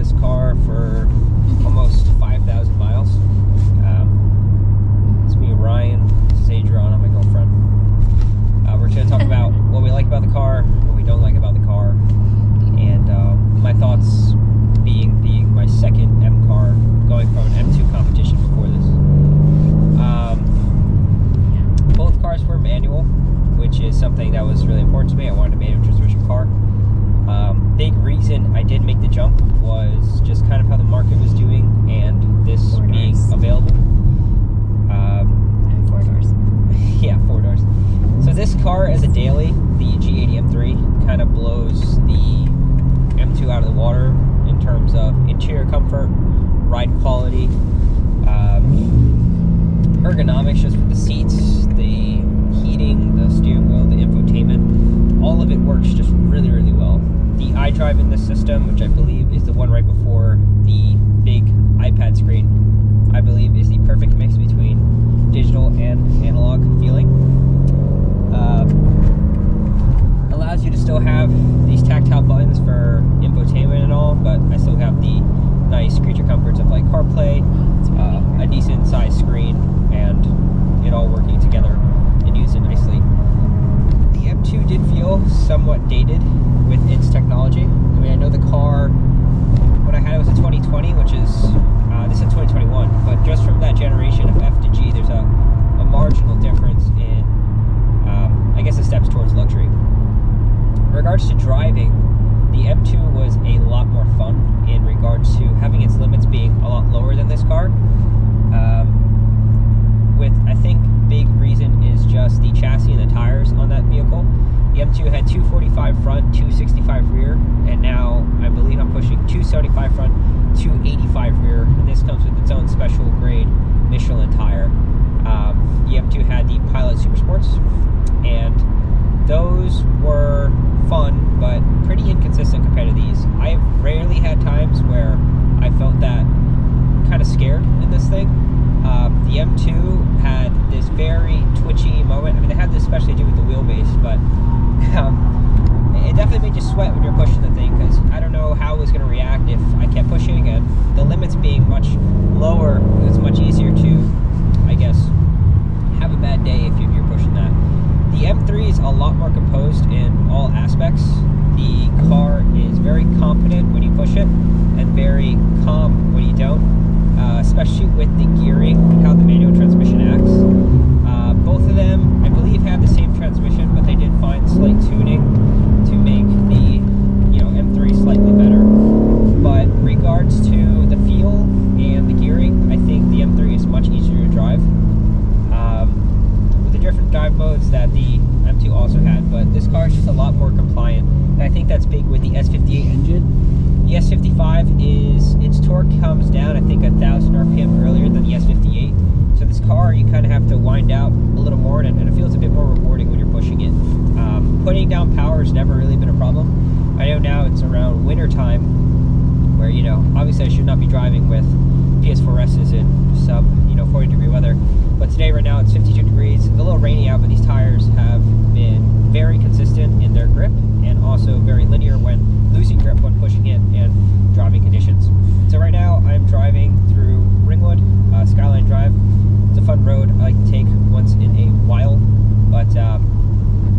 this car for almost 5,000 miles. It's me, Ryan. This is Adriana, my girlfriend. We're just going to talk about what we like about the car, what we don't like about the car, and my thoughts being my second M car, going from an M2 competition before this. Both cars were manual, which is something that was really important to me. I wanted a manual transmission car. Big reason I did make the jump was just kind of how the market was doing and this being available. And 4 doors. Yeah, 4 doors. So this car as a daily, the G80 M3, kind of blows the M2 out of the water in terms of interior comfort, ride quality, ergonomics, just with the seats, the heating, the steering wheel, the infotainment. All of it works just really, really well. The iDrive in this system, which I believe is the one right before the big iPad screen, I believe is the perfect mix between digital and analog feeling. Allows you to still have these tactile buttons for infotainment and all, but I still have the nice creature comforts of like CarPlay, a decent sized screen, and it all working together and using nicely. The M2 did feel somewhat dated with its technology. I mean, I know the car, when I had it was a 2020, which is, this is 2021, but just from that generation of F to G, there's a marginal difference in, I guess, the steps towards luxury. In regards to driving, the M2 was a lot more fun in regards to having its limits being a lot lower than this car. With, I think, big reason is just the chassis and the tires on that vehicle. The M2 had 245 front, 265 rear, and now I believe I'm pushing 275 front, 285 rear, and this comes with its own special grade Michelin tire. The M2 had the Pilot Super Sports, and those were fun, but pretty inconsistent compared to these. I've rarely had times where I felt that kind of scared in this thing. The M2 had this very twitchy moment. I mean, they had this especially to do with the wheelbase, but it definitely made you sweat when you're pushing the thing, because I don't know how it was going to react if I kept pushing, and the limits being much lower, it was much easier to, I guess, have a bad day if you're pushing that. The M3 is a lot more composed in all aspects. The car is very competent when you push it and very calm when you don't. Especially with the gearing and how the manual transmission acts. Both of them, I believe, have the same transmission, but they did find slight tuning to make the M3 slightly better. But in regards to the feel and the gearing, I think the M3 is much easier to drive. With the different drive modes that the M2 also had, but this car is just a lot more compliant. And I think that's big with the S58 engine. The S55 is, its torque comes down, I think, 1,000 RPM earlier than the S58. So this car, you kind of have to wind out a little more, and it feels a bit more rewarding when you're pushing it. Putting down power has never really been a problem. I know now it's around winter time, where, obviously I should not be driving with PS4S's in sub, 40-degree weather. But today, right now, it's 52 degrees. It's a little rainy out, but these tires have been very consistent in their grip, and also very linear when losing grip when pushing it and driving conditions. So right now I'm driving through Ringwood, Skyline Drive. It's a fun road I like to take once in a while, but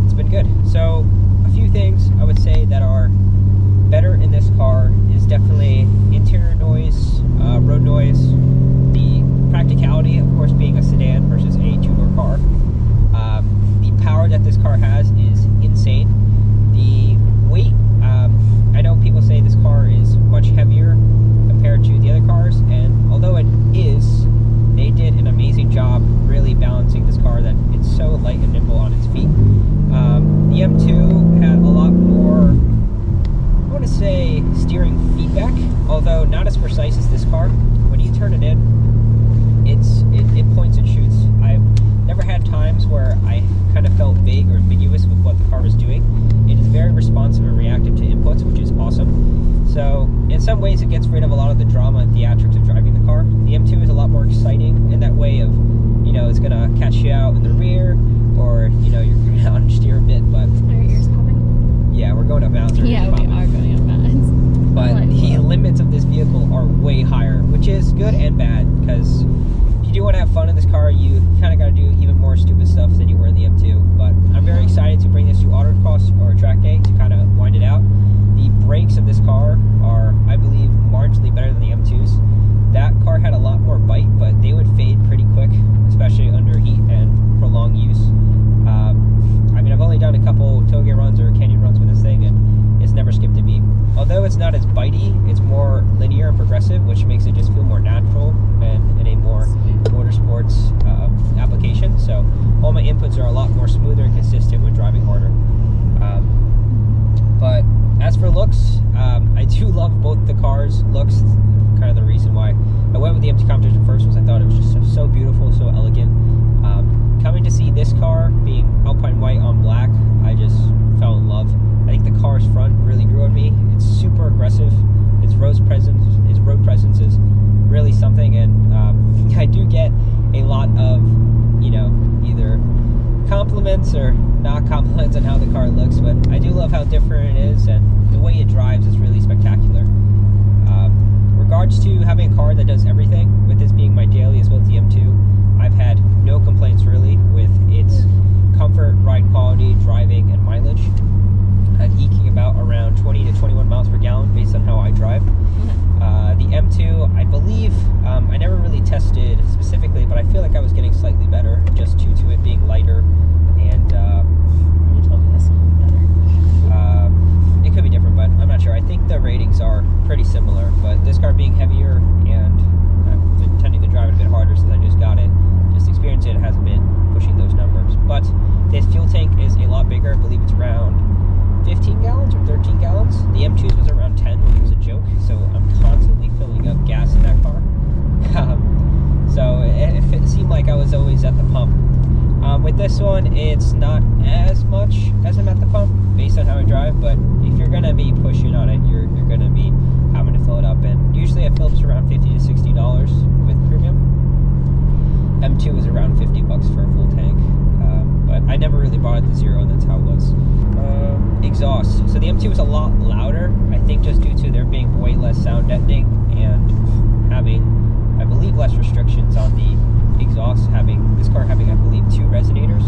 it's been good. So a few things I would say that are better in this car is definitely interior noise, road noise, the practicality, of course, being a sedan versus a two-door car. The power that this car has is insane. The weight, I know people say this car is much heavier compared to the other cars, and although it is, they did an amazing job really balancing this car that it's so light and nimble on its feet. The M2 had a lot more, I want to say, steering feedback, although not as precise as this car. When you turn it in, it points and shoots. I've never had times where I kind of felt vague or ambiguous with what the car was doing. It is very responsive and reactive to inputs, which is awesome. So in some ways it gets rid of a lot of the drama and theatrics of driving the car. The M2 is a lot more exciting in that way of, it's gonna catch you out in the rear, or you're gonna understeer a bit, but Are your ears popping? yeah, we're going up mountains. Yeah, we are going up mountains. But the limits of this vehicle which is good and bad, because if you do want to have fun in this car, you kind of got to do even more stupid stuff than you were in the M2. But I'm very excited to bring this to autocross or track day to kind of wind it out. The brakes of this car are, I believe, marginally better than the M2's. That car had a lot more bite, but they would fade pretty quick, especially under heat and prolonged use. I mean, I've only done a couple tailgate runs or canyon runs with this thing, and it's never skipped a beat. Although it's not as bitey, it's more linear and progressive, which makes it just feel more natural and in a more motorsports application. So all my inputs are a lot more smoother and consistent when driving harder. But as for looks, I do love both the cars' looks. Kind of the reason why I went with the MT competition first was I thought it was just so beautiful, so elegant. Coming to see this car being Alpine white on black, I just fell in love. I think the car's front really grew on me. It's super aggressive. Its road presence is really something, and I do get a lot of, you know, either compliments or not compliments on how the car looks, but I do love how different it is, and the way it drives is really spectacular. Regards to having a car that does everything, with this being my daily as well as the M2, I've had no complaints really with its comfort, ride quality, driving, and mileage. I'm eking about around 20 to 21 miles per gallon based on how I drive. The M2, I believe, I never really tested specifically, but I feel like I was getting slightly better just due to it being lighter, and you told me this one better. It could be different, but I'm not sure. I think the ratings are pretty similar, but this car being heavier, and I've been tending to drive it a bit harder since I just got it, just experience it hasn't been pushing those numbers. But this fuel tank is a lot bigger. I believe it's around 15 gallons or 13 gallons. The M2's was around 10, which was a joke, so I'm constantly filling up gas in that car. So it seemed like I was always at the pump. With this one, it's not as much as I'm at the pump based on how I drive, but if you're gonna be pushing on it, you're gonna be having to fill it up, and usually I fill up around $50 to $60 with premium. M2 was around 50 bucks for a full tank, but I never really bought it to zero, and that's how it was. Exhaust. So the M2 was a lot louder, I think just due to there being way less sound deadening and having, I believe, less restrictions on the exhaust, having this car having, I believe, 2 resonators.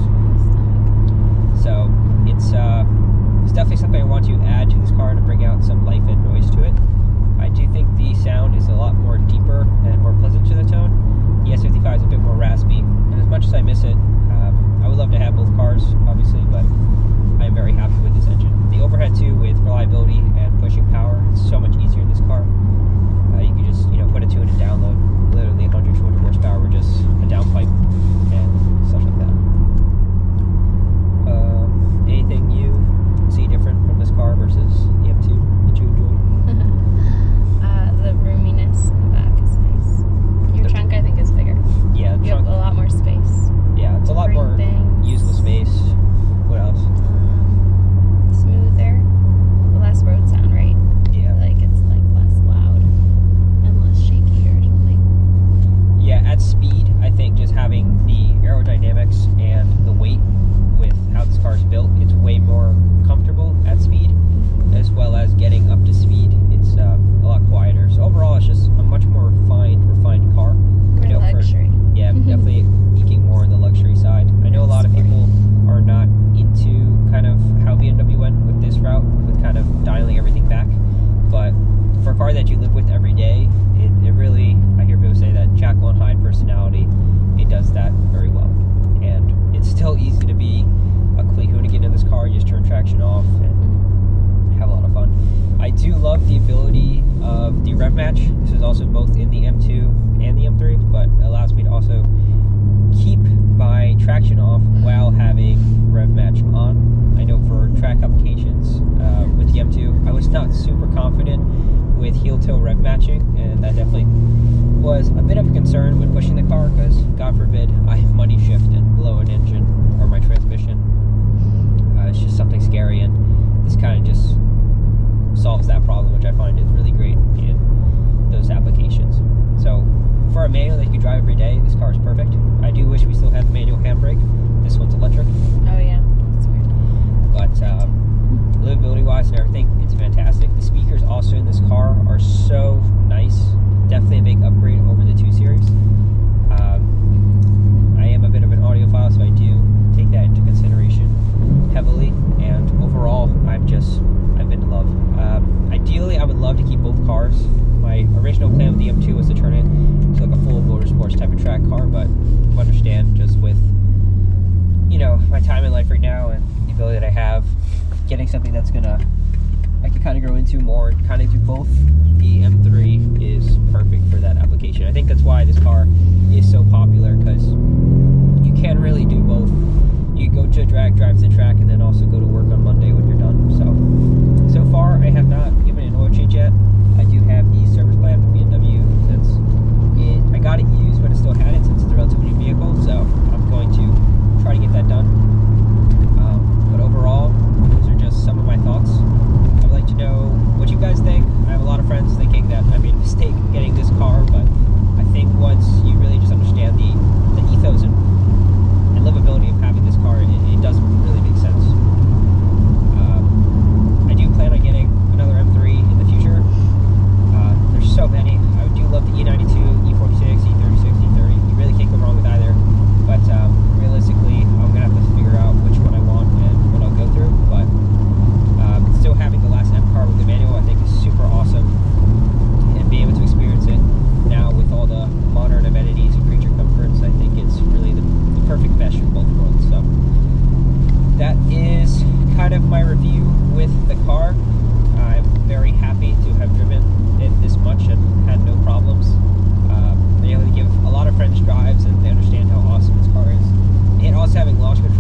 So it's definitely something I want to add to this car to bring out some life and noise to it. I do think the sound is a lot more deeper and more pleasant to the tone. The S55 is a bit more raspy, and as much as I miss it, I would love to have both cars, obviously, but I'm very happy with this engine. The overhead too, with reliability and pushing power, it's so much easier in this car. You can just, you know, put a tune and download literally 100, 200 horsepower with just a downpipe and stuff like that. Anything you see different from this car versus the M2 that you enjoy? The roominess in the back is nice. Your trunk, I think, is bigger. Yeah, the you trunk. have a lot more space. Yeah, it's a lot more things. usable space. What else? Smoother, less road sound, right? Yeah. Like it's like less loud and less shaky or something. Yeah, at speed, I think just having the aerodynamics and the weight with how this car is built, it's way more comfortable at speed, as well as getting up to speed. It's a lot quieter. So overall, it's just a much more refined car. More luxury. Yeah, definitely eking more on the luxury side. I know a lot of people are not into kind of how BMW went with this route, with kind of dialing everything back. But for a car that you live with every day, it really, I hear people say that Jekyll and Hyde personality, it does that very well. And it's still easy to be a complete hoonigan in this car. You just turn traction off and have a lot of fun. I do love the ability of the rev match. This is also both in the M2 and the M3, but it allows me to also keep my traction off while having rev match on. I know for track applications with the M2, I was not super confident with heel-toe rev matching, and that definitely was a bit of a concern when pushing the car, because God forbid I money shift and blow an engine or my transmission. It's just something scary, and this kind of just solves that problem, which I find is really great in those applications. So for a manual that you can drive every day, this car is perfect. I do wish we still had the manual handbrake. This one's electric. Oh yeah, that's weird. But livability wise and everything, it's fantastic. The speakers also in this car are so nice. Definitely a big upgrade getting something that's gonna I can kind of grow into more and kind of do both, the M3 is perfect for that application. I think that's why this car is so popular, because you can really do both. You go to a drive to the track, and then also go to work on Monday when you're done. So far I have not given it an oil change yet. I do have the service plan with BMW since I got it used, but I still had it since it's a relatively new vehicle. So I'm going to try to get that done. But overall, those are just some of my thoughts. I'd like to know what you guys think. I have a lot of friends thinking that I made a mistake getting this car, but I think once you really just understand the ethos and livability of having this car, it does really make sense. I do plan on getting another M3 in the future. There's so many. I do love the E92, E46, E36, E30. You really can't go wrong with either. But realistically, I'm gonna have to figure out which one I want and what I'll go through. But still having the last M car with the manual, I think, is super awesome. And being able to experience it now with all the modern amenities and creature comforts, I think it's really the perfect mesh of both worlds. So that is kind of my review with the car. I'm very happy to have driven it this much and had no problems. Been able to give a lot of friends drives, and they understand how awesome this car is. And also having launch control